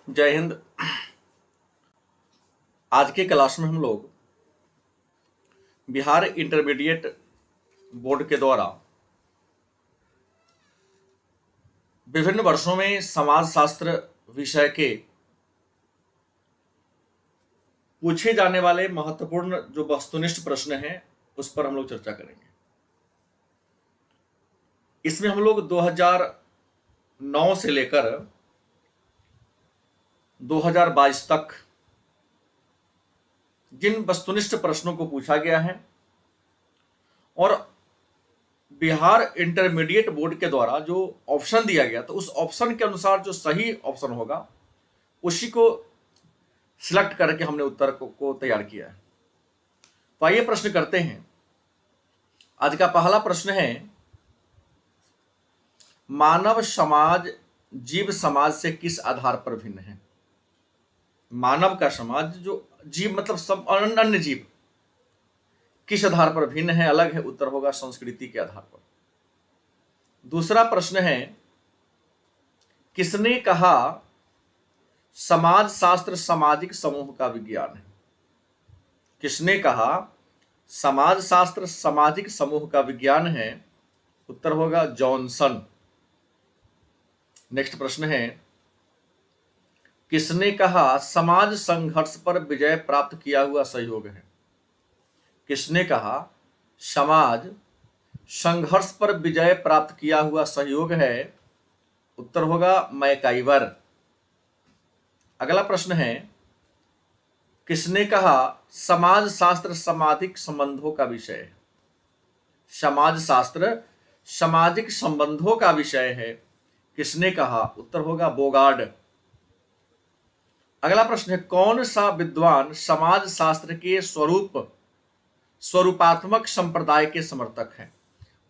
जय हिंद। आज के क्लास में हम लोग बिहार इंटरमीडिएट बोर्ड के द्वारा विभिन्न वर्षों में समाज शास्त्र विषय के पूछे जाने वाले महत्वपूर्ण जो वस्तुनिष्ठ प्रश्न हैं उस पर हम लोग चर्चा करेंगे। इसमें हम लोग 2009 से लेकर 2022 तक जिन वस्तुनिष्ठ प्रश्नों को पूछा गया है और बिहार इंटरमीडिएट बोर्ड के द्वारा जो ऑप्शन दिया गया तो उस ऑप्शन के अनुसार जो सही ऑप्शन होगा उसी को सिलेक्ट करके हमने उत्तर को तैयार किया है। तो आइए प्रश्न करते हैं। आज का पहला प्रश्न है, मानव समाज जीव समाज से किस आधार पर भिन्न है? मानव का समाज जो जीव मतलब सब अन्य जीव किस आधार पर भिन्न है, अलग है? उत्तर होगा संस्कृति के आधार पर। दूसरा प्रश्न है, किसने कहा समाज शास्त्र सामाजिक समूह का विज्ञान है? किसने कहा समाज शास्त्र सामाजिक समूह का विज्ञान है? उत्तर होगा जॉनसन। नेक्स्ट प्रश्न है, किसने कहा समाज संघर्ष पर विजय प्राप्त किया हुआ सहयोग है? किसने कहा समाज संघर्ष पर विजय प्राप्त किया हुआ सहयोग है? उत्तर होगा मैकाइवर। अगला प्रश्न है, किसने कहा समाज शास्त्र सामाजिक संबंधों का विषय है? समाज शास्त्र सामाजिक संबंधों का विषय है, किसने कहा? उत्तर होगा बोगार्ड। अगला प्रश्न है, कौन सा विद्वान समाज शास्त्र के स्वरूपात्मक संप्रदाय के समर्थक है?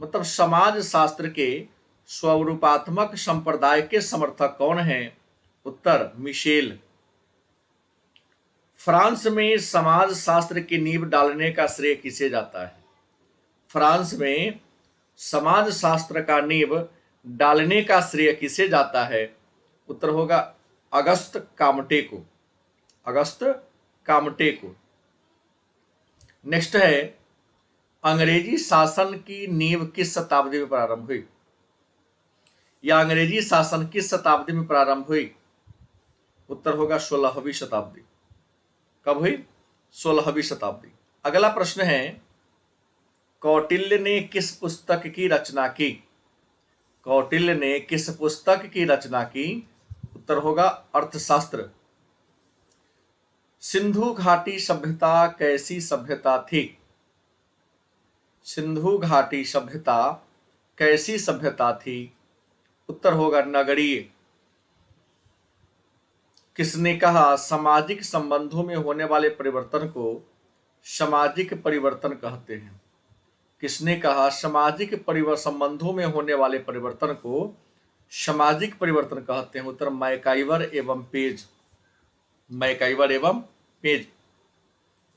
मतलब समाज शास्त्र के स्वरूपात्मक संप्रदाय के समर्थक कौन है? उत्तर मिशेल। फ्रांस में समाज शास्त्र की नींव डालने का श्रेय किसे जाता है? फ्रांस में समाज शास्त्र का नींव डालने का श्रेय किसे जाता है? उत्तर होगा अगस्त कामटे को। अगस्त कामटे को। नेक्स्ट है, अंग्रेजी शासन की नींव किस शताब्दी में प्रारंभ हुई? या अंग्रेजी शासन किस शताब्दी में प्रारंभ हुई? उत्तर होगा 16वीं शताब्दी। कब हुई? 16वीं शताब्दी। अगला प्रश्न है, कौटिल्य ने किस पुस्तक की रचना की? कौटिल्य ने किस पुस्तक की रचना की? उत्तर होगा अर्थशास्त्र। सिंधु घाटी सभ्यता कैसी सभ्यता थी? सिंधु घाटी सभ्यता कैसी सभ्यता थी? उत्तर होगा नगरीय। किसने कहा सामाजिक संबंधों में होने वाले परिवर्तन को सामाजिक परिवर्तन कहते हैं? किसने कहा सामाजिक संबंधों में होने वाले परिवर्तन को सामाजिक परिवर्तन कहते हैं? उत्तर मैकाइवर एवं पेज। मैकाइवर एवं पेज।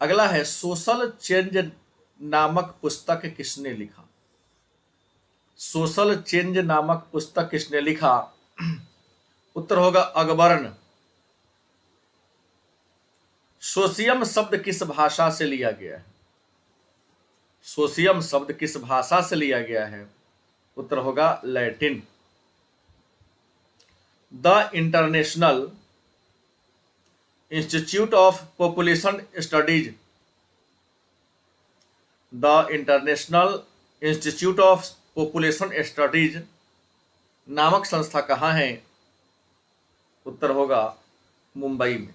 अगला है, सोशल चेंज नामक पुस्तक किसने लिखा? सोशल चेंज नामक पुस्तक किसने लिखा? उत्तर होगा अकबर्न। सोशियम शब्द किस भाषा से लिया गया है? सोशियम शब्द किस भाषा से लिया गया है? उत्तर होगा Latin. The international institute of population studies. The international institute of population studies नामक संस्था कहाँ है? उत्तर होगा मुंबई में।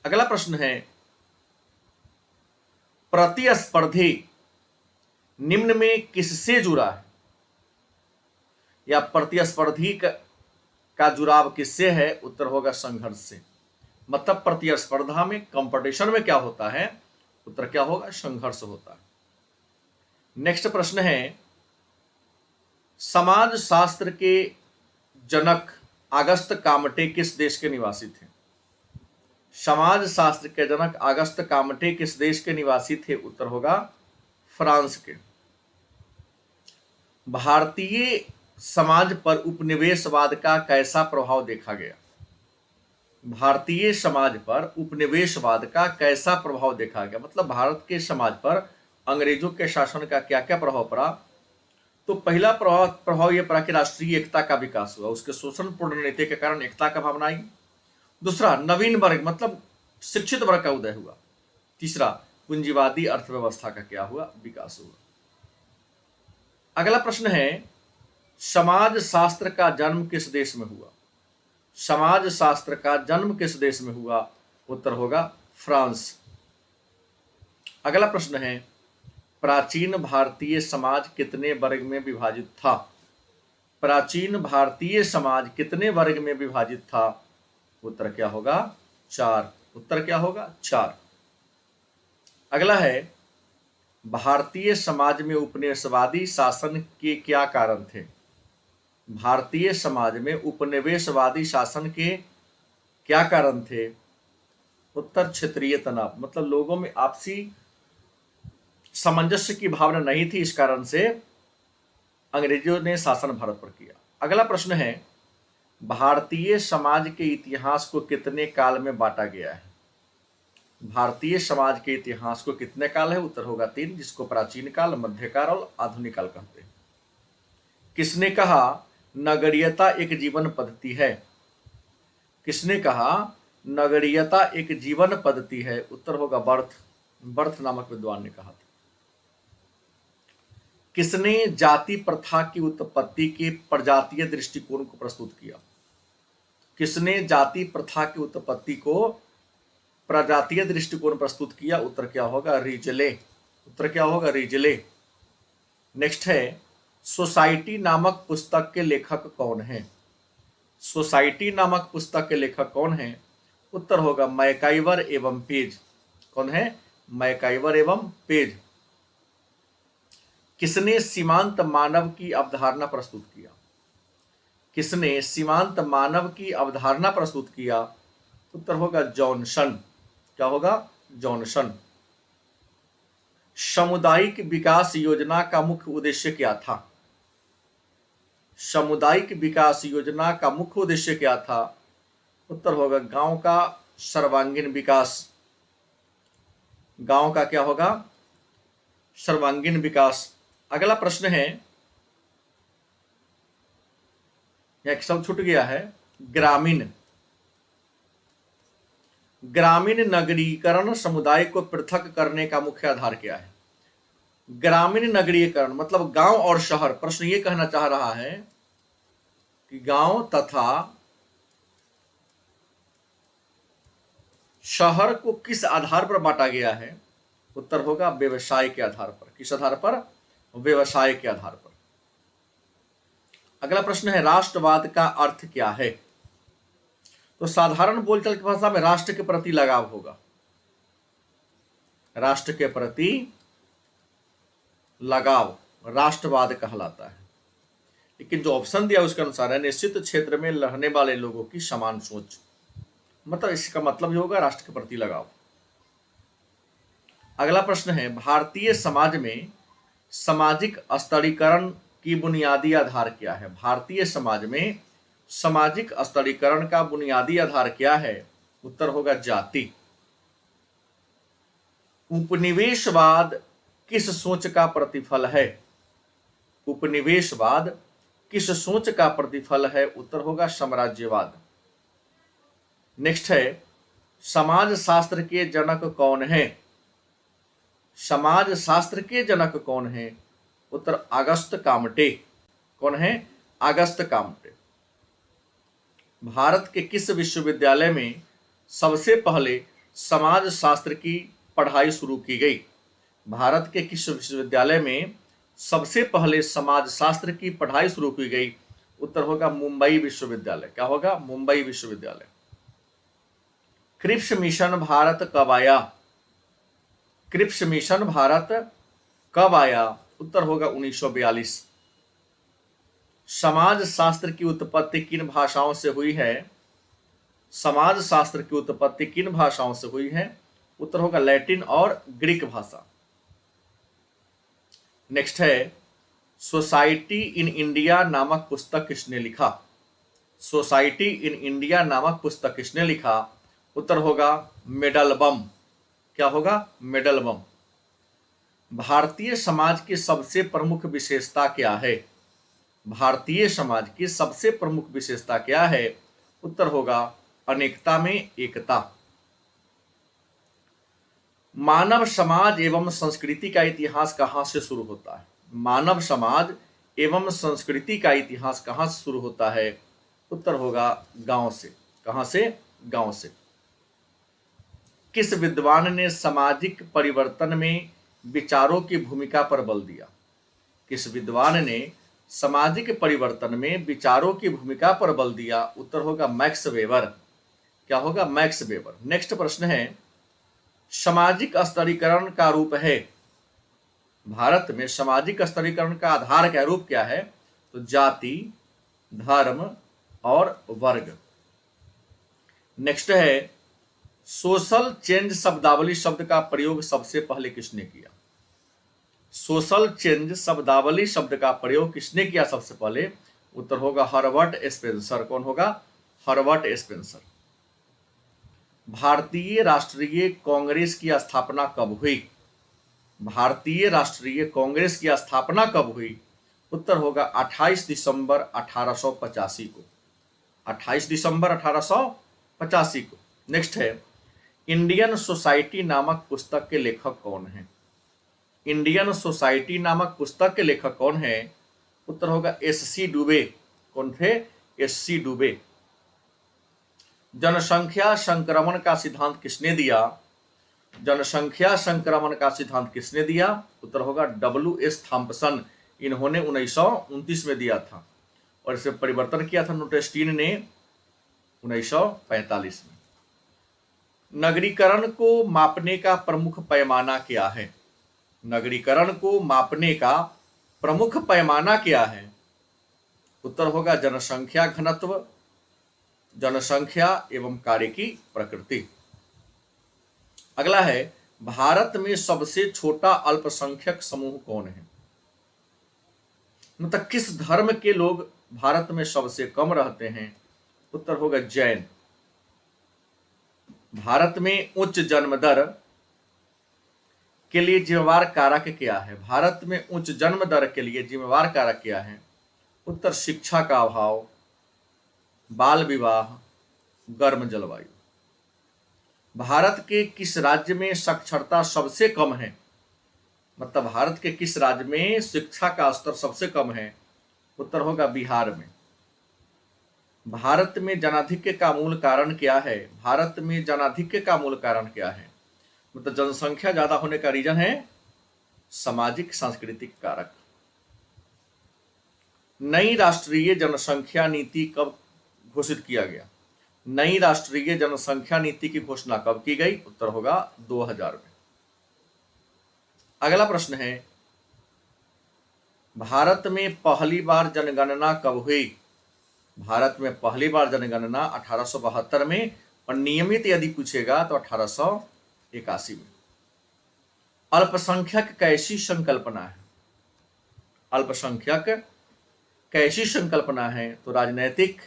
अगला प्रश्न है, प्रतिस्पर्धी निम्न में किससे जुड़ा है? या प्रतिस्पर्धी का जुड़ाव किससे है? उत्तर होगा संघर्ष से। मतलब प्रतिस्पर्धा में, कंपटीशन में क्या होता है? उत्तर क्या होगा? संघर्ष होता है। नेक्स्ट प्रश्न है, समाज शास्त्र के जनक अगस्त कामटे किस देश के निवासी थे? समाज शास्त्र के जनक अगस्त कामटे किस देश के निवासी थे? उत्तर होगा फ्रांस के। भारतीय समाज पर उपनिवेशवाद का कैसा प्रभाव देखा गया? भारतीय समाज पर उपनिवेशवाद का कैसा प्रभाव देखा गया, मतलब भारत के समाज पर अंग्रेजों के शासन का क्या क्या प्रभाव पड़ा। तो पहला प्रभाव यह पड़ा कि राष्ट्रीय एकता का विकास हुआ, उसके शोषणपूर्ण नीति के कारण एकता का भावना आई। दूसरा, नवीन वर्ग मतलब शिक्षित वर्ग का उदय हुआ। तीसरा, पूंजीवादी अर्थव्यवस्था का क्या हुआ, विकास हुआ। अगला प्रश्न है, समाज शास्त्र का जन्म किस देश में हुआ। समाज शास्त्र का जन्म किस देश में हुआ, उत्तर होगा फ्रांस। अगला प्रश्न है, प्राचीन भारतीय समाज कितने वर्ग में विभाजित था। प्राचीन भारतीय समाज कितने वर्ग में विभाजित था, उत्तर क्या होगा, 4। उत्तर क्या होगा, 4। अगला है, भारतीय समाज में उपनिवेशवादी शासन के क्या कारण थे। भारतीय समाज में उपनिवेशवादी शासन के क्या कारण थे, उत्तर क्षेत्रीय तनाव, मतलब लोगों में आपसी सामंजस्य की भावना नहीं थी, इस कारण से अंग्रेजों ने शासन भारत पर किया। अगला प्रश्न है, भारतीय समाज के इतिहास को कितने काल में बांटा गया है। भारतीय समाज के इतिहास को कितने काल है, उत्तर होगा 3, जिसको प्राचीन काल, मध्यकाल और आधुनिक काल कहते हैं। किसने कहा नगरीयता एक जीवन पद्धति है। किसने कहा नगरीयता एक जीवन पद्धति है, उत्तर होगा बर्थ नामक विद्वान ने कहा था। किसने जाति प्रथा की उत्पत्ति के प्रजातीय दृष्टिकोण को प्रस्तुत किया। किसने जाति प्रथा की उत्पत्ति को प्रजातीय दृष्टिकोण प्रस्तुत किया, उत्तर क्या होगा, रीजले। उत्तर क्या होगा, रीजले। नेक्स्ट है, सोसाइटी नामक पुस्तक के लेखक कौन है। सोसाइटी नामक पुस्तक के लेखक कौन है, उत्तर होगा मैकाइवर एवं पेज। कौन है, मैकाइवर एवं पेज। किसने सीमांत मानव की अवधारणा प्रस्तुत किया। किसने सीमांत मानव की अवधारणा प्रस्तुत किया, उत्तर होगा जॉनसन। क्या होगा, जॉनसन। सामुदायिक विकास योजना का मुख्य उद्देश्य क्या था। सामुदायिक विकास योजना का मुख्य उद्देश्य क्या था, उत्तर होगा गांव का सर्वांगीण विकास। गांव का क्या होगा, सर्वांगीण विकास। अगला प्रश्न है, एक शब्द छूट गया है, ग्रामीण। ग्रामीण नगरीकरण समुदाय को पृथक करने का मुख्य आधार क्या है। ग्रामीण नगरीकरण मतलब गांव और शहर। प्रश्न ये कहना चाह रहा है कि गांव तथा शहर को किस आधार पर बांटा गया है, उत्तर होगा व्यवसाय के आधार पर। किस आधार पर, व्यवसाय के आधार पर। अगला प्रश्न है, राष्ट्रवाद का अर्थ क्या है। तो साधारण बोलचाल की भाषा में राष्ट्र के प्रति लगाव होगा। राष्ट्र के प्रति लगाव राष्ट्रवाद कहलाता है। लेकिन जो ऑप्शन दिया उसके अनुसार है, निश्चित क्षेत्र में रहने वाले लोगों की समान सोच, मतलब इसका मतलब ही होगा राष्ट्र के प्रति लगाव। अगला प्रश्न है, भारतीय समाज में सामाजिक स्तरीकरण की बुनियादी आधार क्या है। भारतीय समाज में सामाजिक स्तरीकरण का बुनियादी आधार क्या है, उत्तर होगा जाति। उपनिवेशवाद किस सोच का प्रतिफल है। उपनिवेशवाद किस सोच का प्रतिफल है, उत्तर होगा साम्राज्यवाद। नेक्स्ट है, समाज शास्त्र के जनक कौन है। समाज शास्त्र के जनक कौन है, उत्तर अगस्त कामटे। कौन है, अगस्त कामटे। भारत के किस विश्वविद्यालय में सबसे पहले समाज शास्त्र की पढ़ाई शुरू की गई। भारत के किस विश्वविद्यालय में सबसे पहले समाज शास्त्र की पढ़ाई शुरू की गई, उत्तर होगा मुंबई विश्वविद्यालय। क्या होगा, मुंबई विश्वविद्यालय। क्रिप्स मिशन भारत कब आया। क्रिप्स मिशन भारत कब आया, उत्तर होगा 1942। समाज शास्त्र की उत्पत्ति किन भाषाओं से हुई है। समाज शास्त्र की उत्पत्ति किन भाषाओं से हुई है, उत्तर होगा लैटिन और ग्रीक भाषा। नेक्स्ट है, सोसाइटी इन इंडिया नामक पुस्तक किसने लिखा। सोसाइटी इन इंडिया नामक पुस्तक किसने लिखा? उत्तर होगा मेडलबम। क्या होगा? मेडलबम। भारतीय समाज की सबसे प्रमुख विशेषता क्या है? भारतीय समाज की सबसे प्रमुख विशेषता क्या है? उत्तर होगा अनेकता में एकता। मानव समाज एवं संस्कृति का इतिहास कहां से शुरू होता है? मानव समाज एवं संस्कृति का इतिहास कहां से शुरू होता है? उत्तर होगा गांव से। कहां से? गांव से। किस विद्वान ने सामाजिक परिवर्तन में विचारों की भूमिका पर बल दिया? किस विद्वान ने सामाजिक परिवर्तन में विचारों की भूमिका पर बल दिया? उत्तर होगा मैक्स वेबर। क्या होगा? Max weber. नेक्स्ट प्रश्न है, सामाजिक स्तरीकरण का रूप है। भारत में सामाजिक स्तरीकरण का आधार क्या रूप क्या है? तो जाति, धर्म और वर्ग। नेक्स्ट है, सोशल चेंज शब्दावली शब्द का प्रयोग सबसे पहले किसने किया? सोशल चेंज शब्दावली शब्द का प्रयोग किसने किया सबसे पहले? उत्तर होगा हर्बर्ट स्पेंसर। कौन होगा? Herbert Spencer. भारतीय राष्ट्रीय कांग्रेस की स्थापना कब हुई? भारतीय राष्ट्रीय कांग्रेस की स्थापना कब हुई? उत्तर होगा 28 दिसंबर 1885 को। 28 दिसंबर 1885 को। नेक्स्ट है, इंडियन सोसाइटी नामक पुस्तक के लेखक कौन हैं? इंडियन सोसाइटी नामक पुस्तक के लेखक कौन है? उत्तर होगा एस.सी. डुबे। कौन थे? एस.सी. डुबे। जनसंख्या संक्रमण का सिद्धांत किसने दिया? जनसंख्या संक्रमण का सिद्धांत किसने दिया? उत्तर होगा W.S. थॉम्पसन। इन्होंने 1929 में दिया था और इसे परिवर्तन किया था नोटेस्टीन ने 1945 में। नगरीकरण को मापने का प्रमुख पैमाना क्या है? नगरीकरण को मापने का प्रमुख पैमाना क्या है? उत्तर होगा जनसंख्या घनत्व, जनसंख्या एवं कार्य की प्रकृति। अगला है, भारत में सबसे छोटा अल्पसंख्यक समूह कौन है? मतलब किस धर्म के लोग भारत में सबसे कम रहते हैं? उत्तर होगा जैन। भारत में उच्च जन्म दर के लिए जिम्मेवार कारक क्या है? भारत में उच्च जन्म दर के लिए जिम्मेवार कारक क्या है? उत्तर शिक्षा का अभाव, बाल विवाह, गर्म जलवायु। भारत के किस राज्य में साक्षरता सबसे कम है? मतलब भारत के किस राज्य में शिक्षा का स्तर सबसे कम है? उत्तर होगा बिहार में। भारत में जनाधिक्य का मूल कारण क्या है? भारत में जनाधिक्य का मूल कारण क्या है? मतलब जनसंख्या ज्यादा होने का रीजन है सामाजिक सांस्कृतिक कारक। नई राष्ट्रीय जनसंख्या नीति कब घोषित किया गया? नई राष्ट्रीय जनसंख्या नीति की घोषणा कब की गई? उत्तर होगा 2000 में। अगला प्रश्न है, भारत में पहली बार जनगणना कब हुई? भारत में पहली बार जनगणना 1872 में और नियमित यदि पूछेगा तो 1881 में। अल्पसंख्यक कैसी संकल्पना है? अल्पसंख्यक कैसी संकल्पना है? तो राजनीतिक,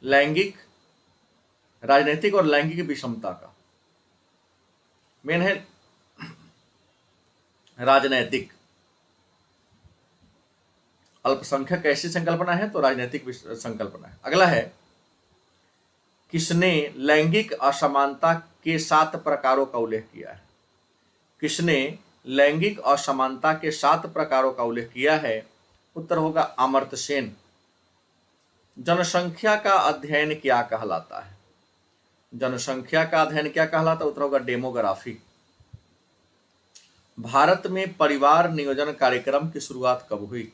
लैंगिक, राजनीतिक और लैंगिक विषमता का मेन है राजनैतिक। अल्पसंख्यक कैसी संकल्पना है? तो राजनीतिक संकल्पना है। अगला है, किसने लैंगिक असमानता के 7 प्रकारों का उल्लेख किया है? किसने लैंगिक असमानता के 7 प्रकारों का उल्लेख किया है? उत्तर होगा अमर्त्य सेन। जनसंख्या का अध्ययन क्या कहलाता है? जनसंख्या का अध्ययन क्या कहलाता है? उत्तर होगा डेमोग्राफी। भारत में परिवार नियोजन कार्यक्रम की शुरुआत कब हुई?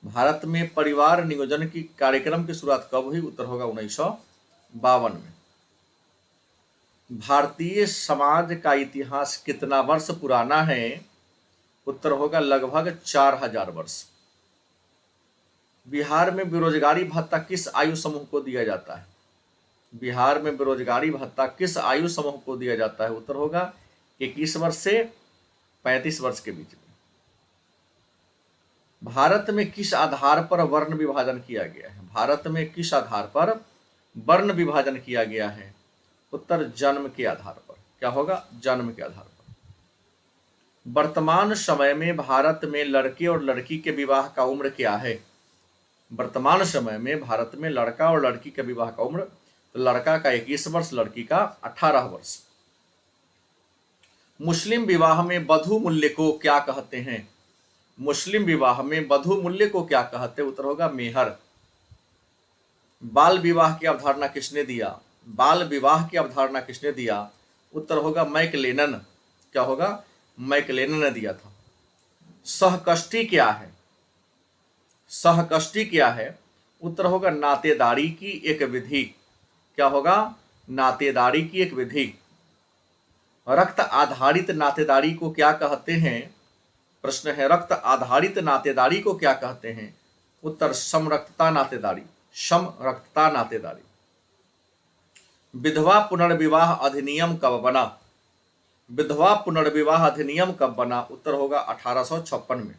भारत में परिवार नियोजन की कार्यक्रम की शुरुआत कब हुई? उत्तर होगा 1952 में। भारतीय समाज का इतिहास कितना वर्ष पुराना है? उत्तर होगा लगभग 4000 वर्ष। बिहार में बेरोजगारी भत्ता किस आयु समूह को दिया जाता है? बिहार में बेरोजगारी भत्ता किस आयु समूह को दिया जाता है? उत्तर होगा 21 वर्ष से 35 वर्ष के बीच में। भारत में किस आधार पर वर्ण विभाजन किया गया है? भारत में किस आधार पर वर्ण विभाजन किया गया है? उत्तर जन्म के आधार पर। क्या होगा? जन्म के आधार पर। वर्तमान समय में भारत में लड़के और लड़की के विवाह का उम्र क्या है? वर्तमान समय में भारत में लड़का और लड़की के विवाह का उम्र, तो लड़का का 21 वर्ष, लड़की का 18 वर्ष। मुस्लिम विवाह में वधू मूल्य को क्या कहते हैं? मुस्लिम विवाह में वधू मूल्य को क्या कहते हैं? उत्तर होगा मेहर। बाल विवाह की अवधारणा किसने दिया? बाल विवाह की अवधारणा किसने दिया? उत्तर होगा मैकलेनन। क्या होगा? मैकलेनन ने दिया था। सहकष्टी क्या है? सहकष्टी क्या है? उत्तर होगा नातेदारी की एक विधि। क्या होगा? नातेदारी की एक विधि। रक्त आधारित नातेदारी को क्या कहते हैं? प्रश्न है, रक्त आधारित नातेदारी को क्या कहते हैं? उत्तर समरक्तता नातेदारी। समरक्तता नातेदारी। विधवा पुनर्विवाह अधिनियम कब बना? विधवा पुनर्विवाह अधिनियम कब बना? उत्तर होगा 1856 में।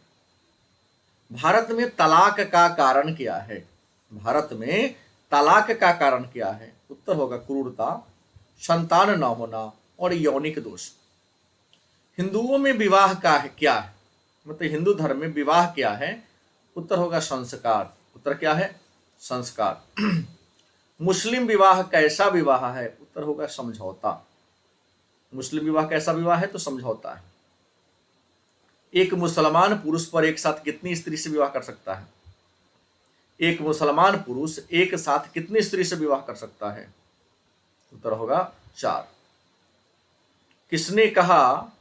भारत में तलाक का कारण क्या है? भारत में तलाक का कारण क्या है? उत्तर होगा क्रूरता, संतान न होना और यौनिक दोष। हिंदुओं में विवाह का है क्या है? मतलब हिंदू धर्म में विवाह क्या है? उत्तर होगा संस्कार। उत्तर क्या है? संस्कार। मुस्लिम विवाह कैसा विवाह है? उत्तर होगा समझौता। मुस्लिम विवाह कैसा विवाह है? तो समझौता है। एक मुसलमान पुरुष पर एक साथ कितनी स्त्री से विवाह कर सकता है? एक मुसलमान पुरुष एक साथ कितनी स्त्री से विवाह कर सकता है? उत्तर होगा 4। किसने कहा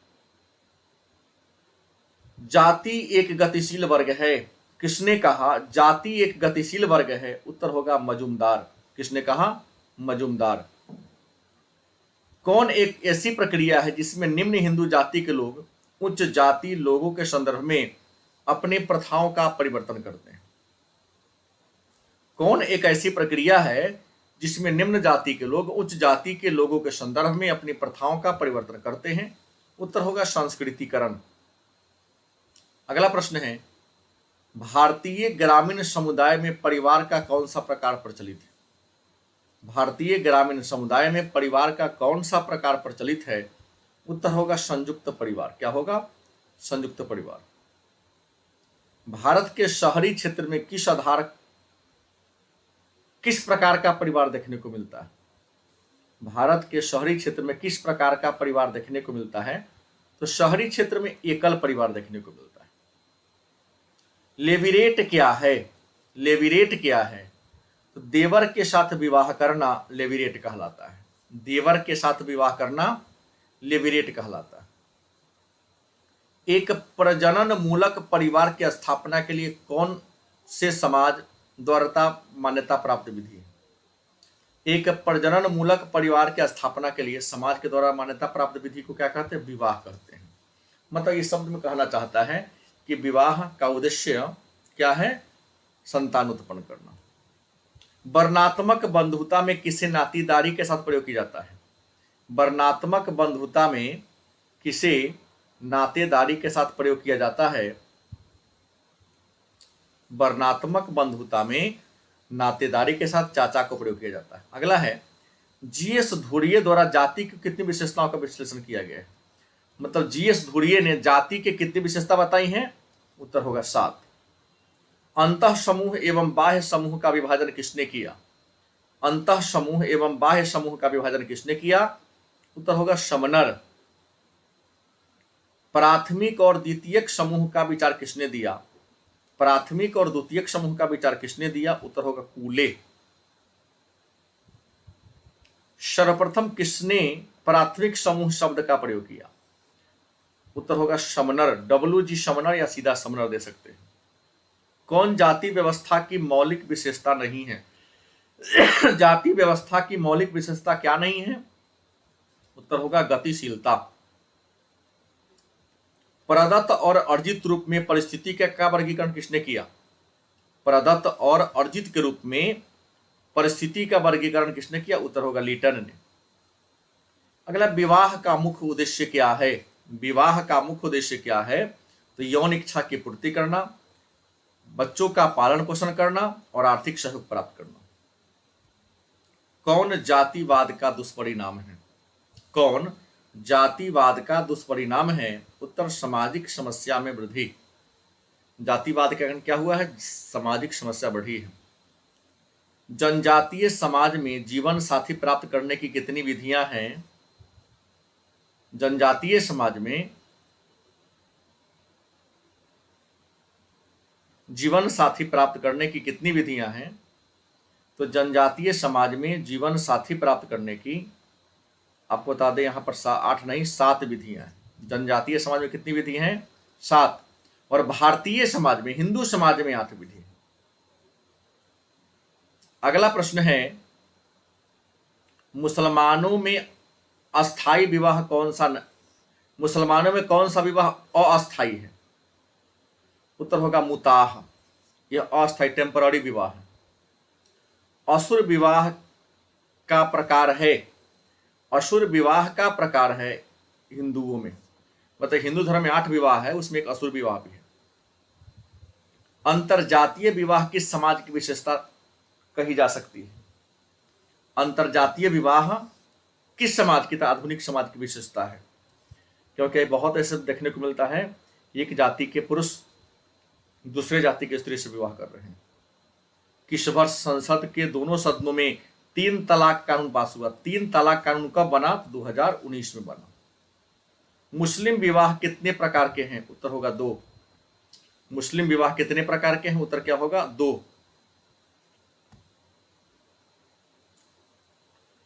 जाति एक गतिशील वर्ग है? किसने कहा जाति एक गतिशील वर्ग है? उत्तर होगा मजूमदार। किसने कहा? मजूमदार। कौन एक ऐसी प्रक्रिया है जिसमें निम्न हिंदू जाति के लोग उच्च जाति लोगों के संदर्भ में अपने प्रथाओं का परिवर्तन करते हैं? कौन एक ऐसी प्रक्रिया है जिसमें निम्न जाति के लोग उच्च जाति के लोगों के संदर्भ में अपनी प्रथाओं का परिवर्तन करते हैं? उत्तर होगा संस्कृतिकरण। अगला प्रश्न है, भारतीय ग्रामीण समुदाय में परिवार का कौन सा प्रकार प्रचलित है? भारतीय ग्रामीण समुदाय में परिवार का कौन सा प्रकार प्रचलित है? उत्तर होगा संयुक्त परिवार। क्या होगा? संयुक्त परिवार। भारत के शहरी क्षेत्र में किस प्रकार का परिवार देखने को मिलता है? भारत के शहरी क्षेत्र में किस प्रकार का परिवार देखने को मिलता है? तो शहरी क्षेत्र में एकल परिवार देखने को मिलता है। लेविरेट क्या है? लेविरेट क्या है? तो देवर के साथ विवाह करना लेविरेट कहलाता है। देवर के साथ विवाह करना लेविरेट कहलाता है। एक प्रजनन मूलक परिवार की स्थापना के लिए कौन से समाज द्वारा मान्यता प्राप्त विधि है? एक प्रजनन मूलक परिवार की स्थापना के लिए समाज के द्वारा मान्यता प्राप्त विधि को क्या कहते हैं? विवाह कहते हैं। मतलब इस शब्द में कहना चाहता है कि विवाह का उद्देश्य क्या है? संतान उत्पन्न करना। वर्णात्मक बंधुता में किसे नातीदारी के साथ प्रयोग किया जाता है? वर्णात्मक बंधुता में किसे नातेदारी के साथ प्रयोग किया जाता है? वर्णात्मक बंधुता में नातेदारी के साथ चाचा को प्रयोग किया जाता है। अगला है, जीएस धुरिये द्वारा जाति की कितनी विशेषताओं का विश्लेषण किया गया है? मतलब जीएस धुरिये ने जाति के कितनी विशेषता बताई हैं? उत्तर होगा 7। अंतः समूह एवं बाह्य समूह का विभाजन किसने किया? अंतः समूह एवं बाह्य समूह का विभाजन किसने किया? उत्तर होगा समनर। प्राथमिक और द्वितीयक समूह का विचार किसने दिया? प्राथमिक और द्वितीयक समूह का विचार किसने दिया? उत्तर होगा कूले। सर्वप्रथम किसने प्राथमिक समूह शब्द का प्रयोग किया? उत्तर होगा समनर। WG समनर या सीधा समनर दे सकते हैं। कौन जाति व्यवस्था की मौलिक विशेषता नहीं है? जाति व्यवस्था की मौलिक विशेषता क्या नहीं है? उत्तर होगा गतिशीलता। प्रदत्त और अर्जित रूप में परिस्थिति का वर्गीकरण किसने किया? प्रदत्त और अर्जित के रूप में परिस्थिति का वर्गीकरण किसने किया? उत्तर होगा लीटन ने। अगला, विवाह का मुख्य उद्देश्य क्या है? विवाह का मुख्य उद्देश्य क्या है? तो यौन इच्छा की पूर्ति करना, बच्चों का पालन पोषण करना और आर्थिक सहयोग प्राप्त करना। कौन जातिवाद का दुष्परिणाम है? कौन जातिवाद का दुष्परिणाम है? उत्तर सामाजिक समस्या में वृद्धि। जातिवाद के कारण क्या हुआ है? सामाजिक समस्या बढ़ी है। जनजातीय समाज में जीवन साथी प्राप्त करने की कितनी विधियां हैं? जनजातीय समाज में जीवन साथी प्राप्त करने की कितनी विधियां हैं? तो जनजातीय समाज में जीवन साथी प्राप्त करने की, आपको बता दें यहां पर 8 नहीं 7 विधियां हैं। जनजातीय समाज में कितनी विधि हैं? 7। और भारतीय समाज में, हिंदू समाज में 8 विधि है। अगला प्रश्न है, मुसलमानों में अस्थाई विवाह कौन सा मुसलमानों में कौन सा विवाह अस्थाई है? उत्तर होगा मुताह। यह अस्थाई टेम्पररी विवाह है। असुर विवाह का प्रकार है। असुर विवाह का प्रकार है हिंदुओं में, मतलब हिंदू धर्म में 8 विवाह है, उसमें एक असुर विवाह भी है। अंतरजातीय विवाह किस समाज की विशेषता कही जा सकती है? अंतरजातीय विवाह किस समाज की, आधुनिक समाज की विशेषता है? क्योंकि बहुत ऐसे देखने को मिलता है, एक जाति के पुरुष दूसरे जाति के स्त्री से विवाह कर रहे हैं। किस वर्ष संसद के दोनों सदनों में 3 तलाक कानून पास हुआ? 3 तलाक कानून कब बना? 2019 में बना। मुस्लिम विवाह कितने प्रकार के हैं? उत्तर होगा 2। मुस्लिम विवाह कितने प्रकार के हैं? उत्तर क्या होगा? 2।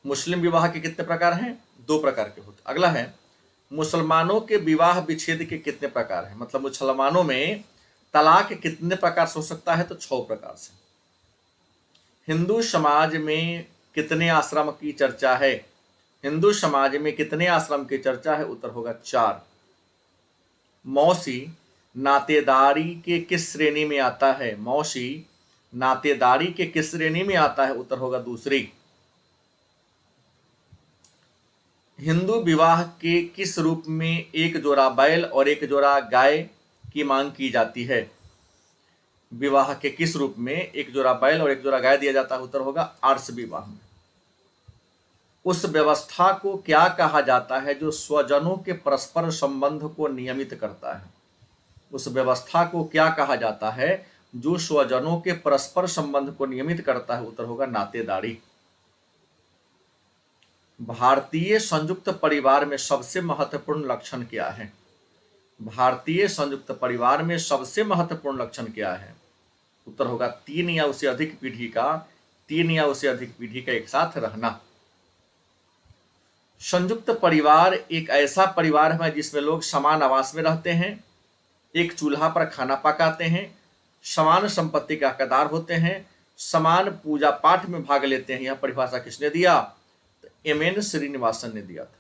मुस्लिम विवाह के कितने प्रकार हैं? 2 प्रकार के होते। अगला है, मुसलमानों के विवाह विच्छेद के कितने प्रकार हैं? मतलब मुसलमानों में तलाक कितने प्रकार से हो सकता है? तो 6 प्रकार से। हिंदू समाज में कितने आश्रम की चर्चा है? हिंदू समाज में कितने आश्रम की चर्चा है? उत्तर होगा 4। मौसी नातेदारी के किस श्रेणी में आता है? मौसी नातेदारी के किस श्रेणी में आता है? उत्तर होगा 2री। हिंदू विवाह के किस रूप में एक जोड़ा बैल और एक जोड़ा गाय की मांग की जाती है? विवाह के किस रूप में एक जोड़ा बैल और एक जोड़ा गाय दिया जाता है? उत्तर होगा आर्ष विवाह में। उस व्यवस्था को क्या कहा जाता है जो स्वजनों के परस्पर संबंध को नियमित करता है? उस व्यवस्था को क्या कहा जाता है जो स्वजनों के परस्पर संबंध को नियमित करता है? उत्तर होगा नातेदारी। भारतीय संयुक्त परिवार में सबसे महत्वपूर्ण लक्षण क्या है? भारतीय संयुक्त परिवार में सबसे महत्वपूर्ण लक्षण क्या है? उत्तर होगा 3 या उससे अधिक पीढ़ी का एक साथ रहना। संयुक्त परिवार एक ऐसा परिवार है जिसमें लोग समान आवास में रहते हैं, एक चूल्हा पर खाना पकाते हैं, समान संपत्ति के हकदार होते हैं, समान पूजा पाठ में भाग लेते हैं। यह परिभाषा किसने दिया? तो एम.एन. श्रीनिवासन ने दिया था।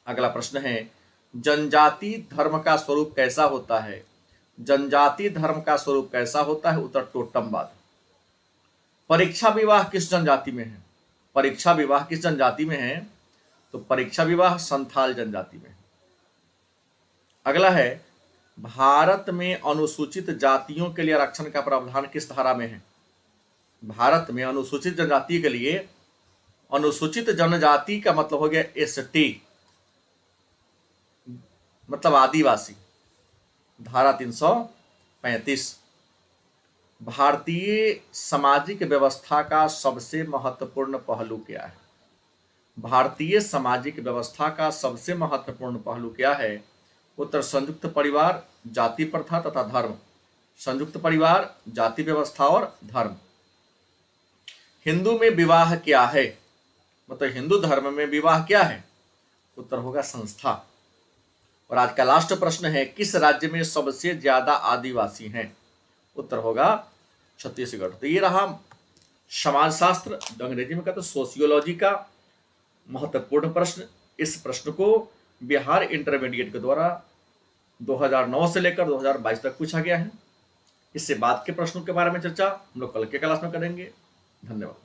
अगला प्रश्न है, जनजाति धर्म का स्वरूप कैसा होता है? जनजाति धर्म का स्वरूप कैसा होता है? उत्तर टोटमवाद। परीक्षा विवाह किस जनजाति में है? परीक्षा विवाह किस जनजाति में है? तो परीक्षा विवाह संथाल जनजाति में है। अगला है, भारत में अनुसूचित जातियों के लिए आरक्षण का प्रावधान किस धारा में है? भारत में अनुसूचित जनजाति के लिए, अनुसूचित जनजाति का मतलब हो गया एसटी, मतलब आदिवासी, धारा 335। भारतीय सामाजिक व्यवस्था का सबसे महत्वपूर्ण पहलू क्या है? भारतीय सामाजिक व्यवस्था का सबसे महत्वपूर्ण पहलू क्या है? उत्तर संयुक्त परिवार, जाति प्रथा तथा धर्म। संयुक्त परिवार, जाति व्यवस्था और धर्म। हिंदू में विवाह क्या है? मतलब हिंदू धर्म में विवाह क्या है? उत्तर होगा संस्था। और आज का लास्ट प्रश्न है, किस राज्य में सबसे ज्यादा आदिवासी हैं? उत्तर होगा छत्तीसगढ़। तो ये रहा समाजशास्त्र, अंग्रेजी में कहते हैं सोशियोलॉजी का महत्वपूर्ण प्रश्न। इस प्रश्न को बिहार इंटरमीडिएट के द्वारा 2009 से लेकर 2022 तक पूछा गया है। इससे बाद के प्रश्नों के बारे में चर्चा हम लोग कल के क्लास में करेंगे। धन्यवाद।